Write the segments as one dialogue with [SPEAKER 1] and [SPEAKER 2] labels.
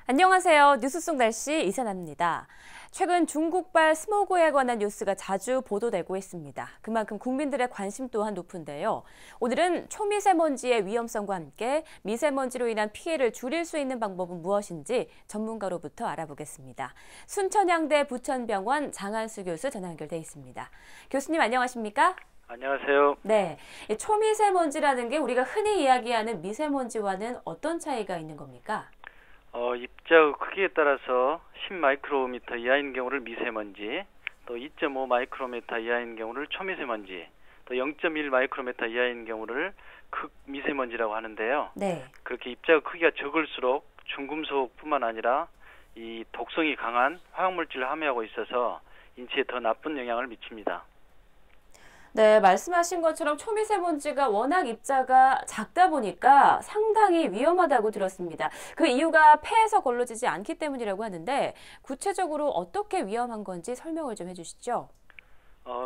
[SPEAKER 1] 안녕하세요. 뉴스 속 날씨 이선아입니다. 최근 중국발 스모그에 관한 뉴스가 자주 보도되고 있습니다. 그만큼 국민들의 관심 또한 높은데요. 오늘은 초미세먼지의 위험성과 함께 미세먼지로 인한 피해를 줄일 수 있는 방법은 무엇인지 전문가로부터 알아보겠습니다. 순천향대 부천병원 장한수 교수 전화 연결돼 있습니다. 교수님 안녕하십니까?
[SPEAKER 2] 안녕하세요.
[SPEAKER 1] 네, 초미세먼지라는 게 우리가 흔히 이야기하는 미세먼지와는 어떤 차이가 있는 겁니까?
[SPEAKER 2] 입자 크기에 따라서 10마이크로미터 이하인 경우를 미세먼지, 또 2.5 마이크로미터 이하인 경우를 초미세먼지, 또 0.1 마이크로미터 이하인 경우를 극미세먼지라고 하는데요.
[SPEAKER 1] 네.
[SPEAKER 2] 그렇게 입자 크기가 적을수록 중금속뿐만 아니라 이 독성이 강한 화학물질을 함유하고 있어서 인체에 더 나쁜 영향을 미칩니다.
[SPEAKER 1] 네, 말씀하신 것처럼 초미세먼지가 워낙 입자가 작다 보니까 상당히 위험하다고 들었습니다. 그 이유가 폐에서 걸러지지 않기 때문이라고 하는데 구체적으로 어떻게 위험한 건지 설명을 좀 해주시죠.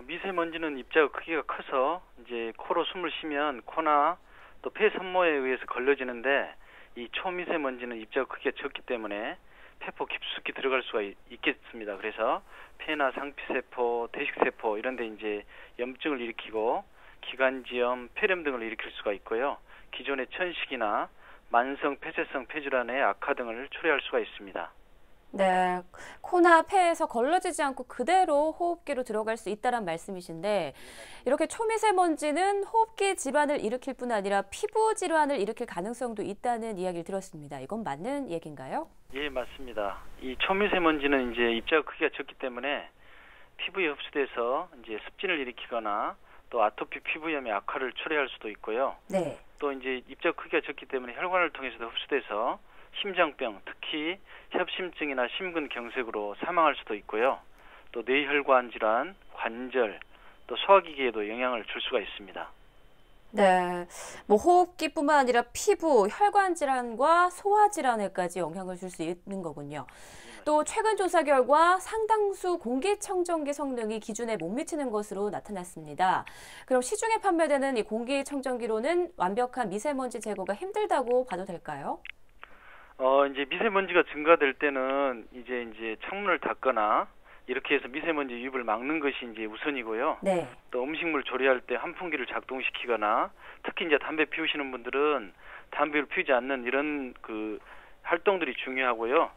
[SPEAKER 2] 미세먼지는 입자 크기가 커서 이제 코로 숨을 쉬면 코나 또 폐 산모에 의해서 걸러지는데, 이 초미세먼지는 입자 크기가 적기 때문에 폐포 깊숙이 들어갈 수가 있겠습니다. 그래서 폐나 상피세포, 대식세포 이런 데 이제 염증을 일으키고 기관지염, 폐렴 등을 일으킬 수가 있고요. 기존의 천식이나 만성 폐쇄성 폐질환의 악화 등을 초래할 수가 있습니다.
[SPEAKER 1] 네, 코나 폐에서 걸러지지 않고 그대로 호흡기로 들어갈 수 있다는 말씀이신데 이렇게 초미세먼지는 호흡기 질환을 일으킬 뿐 아니라 피부 질환을 일으킬 가능성도 있다는 이야기를 들었습니다. 이건 맞는 얘기인가요?
[SPEAKER 2] 예, 맞습니다. 이 초미세먼지는 이제 입자 크기가 적기 때문에 피부에 흡수돼서 이제 습진을 일으키거나 또 아토피 피부염의 악화를 초래할 수도 있고요.
[SPEAKER 1] 네.
[SPEAKER 2] 또 이제 입자 크기가 적기 때문에 혈관을 통해서도 흡수돼서 심장병, 특히 협심증이나 심근경색으로 사망할 수도 있고요. 또 뇌혈관 질환, 관절, 또 소화기계에도 영향을 줄 수가 있습니다.
[SPEAKER 1] 네, 뭐 호흡기뿐만 아니라 피부, 혈관 질환과 소화 질환에까지 영향을 줄 수 있는 거군요. 또 최근 조사 결과 상당수 공기청정기 성능이 기준에 못 미치는 것으로 나타났습니다. 그럼 시중에 판매되는 이 공기청정기로는 완벽한 미세먼지 제거가 힘들다고 봐도 될까요?
[SPEAKER 2] 이제 미세먼지가 증가될 때는 이제 창문을 닫거나 이렇게 해서 미세먼지 유입을 막는 것이 이제 우선이고요.
[SPEAKER 1] 네.
[SPEAKER 2] 또 음식물 조리할 때 환풍기를 작동시키거나, 특히 이제 담배 피우시는 분들은 담배를 피우지 않는 이런 그 활동들이 중요하고요.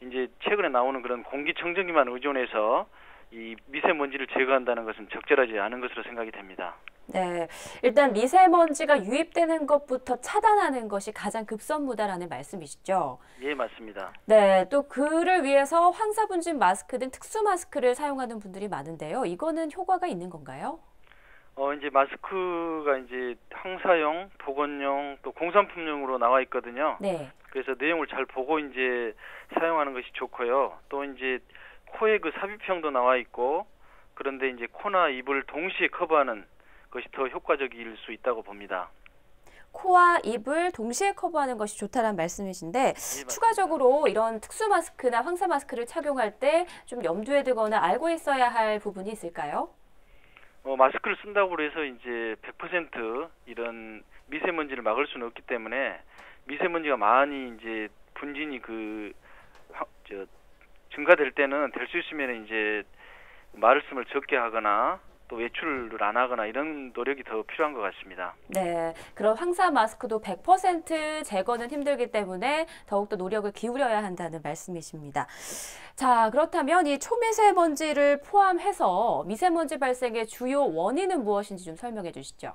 [SPEAKER 2] 이제 최근에 나오는 그런 공기청정기만 의존해서 이 미세먼지를 제거한다는 것은 적절하지 않은 것으로 생각이 됩니다.
[SPEAKER 1] 네, 일단 미세먼지가 유입되는 것부터 차단하는 것이 가장 급선무다라는 말씀이시죠?
[SPEAKER 2] 예, 맞습니다.
[SPEAKER 1] 네, 또 그를 위해서 황사분진 마스크 등 특수 마스크를 사용하는 분들이 많은데요. 이거는 효과가 있는 건가요?
[SPEAKER 2] 이제 마스크가 이제 항사용, 보건용, 또 공산품용으로 나와 있거든요.
[SPEAKER 1] 네.
[SPEAKER 2] 그래서 내용을 잘 보고 이제 사용하는 것이 좋고요. 또 이제 코에 그 삽입형도 나와 있고, 그런데 이제 코나 입을 동시에 커버하는 것이 더 효과적일 수 있다고 봅니다.
[SPEAKER 1] 코와 입을 동시에 커버하는 것이 좋다는 말씀이신데 추가적으로 이런 특수 마스크나 황사 마스크를 착용할 때 좀 염두에 두거나 알고 있어야 할 부분이 있을까요?
[SPEAKER 2] 마스크를 쓴다고 해서 이제 100% 이런 미세먼지를 막을 수는 없기 때문에, 미세먼지가 많이 이제 분진이 증가될 때는 될 수 있으면 이제 말씀을 적게 하거나 또 외출을 안 하거나 이런 노력이 더 필요한 것 같습니다.
[SPEAKER 1] 네, 그런 황사 마스크도 100% 제거는 힘들기 때문에 더욱더 노력을 기울여야 한다는 말씀이십니다. 자, 그렇다면 이 초미세먼지를 포함해서 미세먼지 발생의 주요 원인은 무엇인지 좀 설명해 주시죠.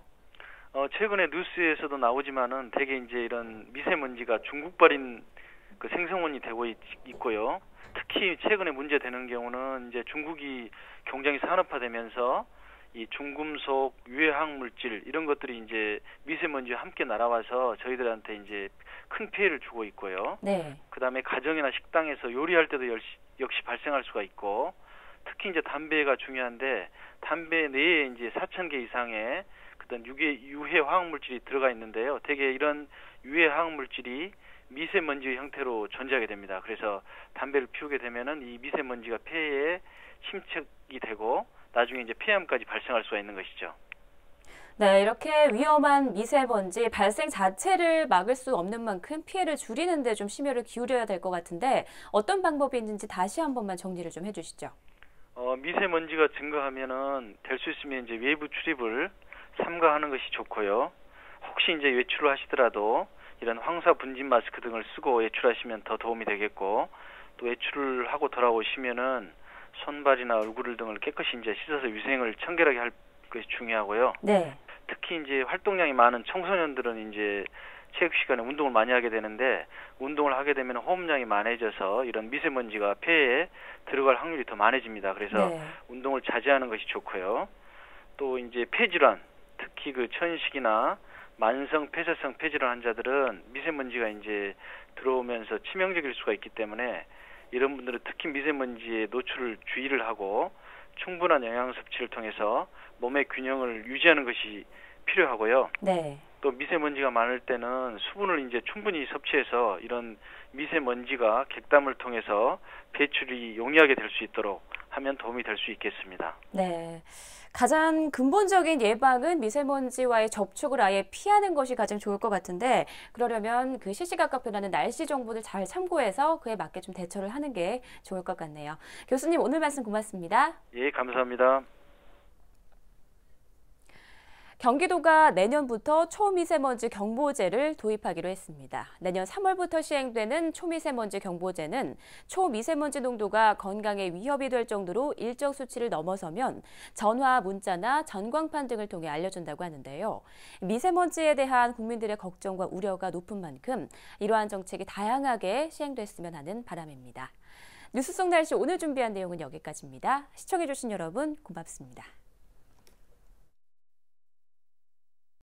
[SPEAKER 2] 최근에 뉴스에서도 나오지만은 대개 이제 이런 미세먼지가 중국발인 그 생성원이 되고 있고요. 특히 최근에 문제되는 경우는 이제 중국이 굉장히 산업화되면서 이 중금속, 유해화학 물질 이런 것들이 이제 미세먼지와 함께 날아와서 저희들한테 이제 큰 피해를 주고 있고요.
[SPEAKER 1] 네.
[SPEAKER 2] 그다음에 가정이나 식당에서 요리할 때도 역시 발생할 수가 있고, 특히 이제 담배가 중요한데 담배 내에 이제 4,000개 이상의 그런 유해 화학 물질이 들어가 있는데요. 대개 이런 유해 화학 물질이 미세먼지의 형태로 존재하게 됩니다. 그래서 담배를 피우게 되면은 이 미세먼지가 폐에 침착이 되고 나중에 이제 폐암까지 발생할 수가 있는 것이죠.
[SPEAKER 1] 네, 이렇게 위험한 미세먼지 발생 자체를 막을 수 없는 만큼 피해를 줄이는 데 좀 심혈을 기울여야 될 것 같은데 어떤 방법이 있는지 다시 한 번만 정리를 좀 해주시죠.
[SPEAKER 2] 미세먼지가 증가하면은 될 수 있으면 이제 외부 출입을 삼가하는 것이 좋고요. 혹시 이제 외출을 하시더라도 이런 황사 분진 마스크 등을 쓰고 외출하시면 더 도움이 되겠고, 또 외출을 하고 돌아오시면은 손발이나 얼굴 등을 깨끗이 이제 씻어서 위생을 청결하게 할 것이 중요하고요.
[SPEAKER 1] 네.
[SPEAKER 2] 특히 이제 활동량이 많은 청소년들은 이제 체육 시간에 운동을 많이 하게 되는데, 운동을 하게 되면 호흡량이 많아져서 이런 미세먼지가 폐에 들어갈 확률이 더 많아집니다. 그래서
[SPEAKER 1] 네.
[SPEAKER 2] 운동을 자제하는 것이 좋고요. 또 이제 폐질환, 특히 그 천식이나 만성 폐쇄성 폐질환 환자들은 미세먼지가 이제 들어오면서 치명적일 수가 있기 때문에 이런 분들은 특히 미세먼지에 노출을 주의를 하고 충분한 영양 섭취를 통해서 몸의 균형을 유지하는 것이 필요하고요.
[SPEAKER 1] 네.
[SPEAKER 2] 또 미세먼지가 많을 때는 수분을 이제 충분히 섭취해서 이런 미세먼지가 객담을 통해서 배출이 용이하게 될 수 있도록 하면 도움이 될 수 있겠습니다.
[SPEAKER 1] 네. 가장 근본적인 예방은 미세먼지와의 접촉을 아예 피하는 것이 가장 좋을 것 같은데 그러려면 그 시시각각 변하는 날씨 정보를 잘 참고해서 그에 맞게 좀 대처를 하는 게 좋을 것 같네요. 교수님 오늘 말씀 고맙습니다.
[SPEAKER 2] 예, 감사합니다.
[SPEAKER 1] 경기도가 내년부터 초미세먼지 경보제를 도입하기로 했습니다. 내년 3월부터 시행되는 초미세먼지 경보제는 초미세먼지 농도가 건강에 위협이 될 정도로 일정 수치를 넘어서면 전화, 문자나 전광판 등을 통해 알려준다고 하는데요. 미세먼지에 대한 국민들의 걱정과 우려가 높은 만큼 이러한 정책이 다양하게 시행됐으면 하는 바람입니다. 뉴스 속 날씨 오늘 준비한 내용은 여기까지입니다. 시청해주신 여러분 고맙습니다.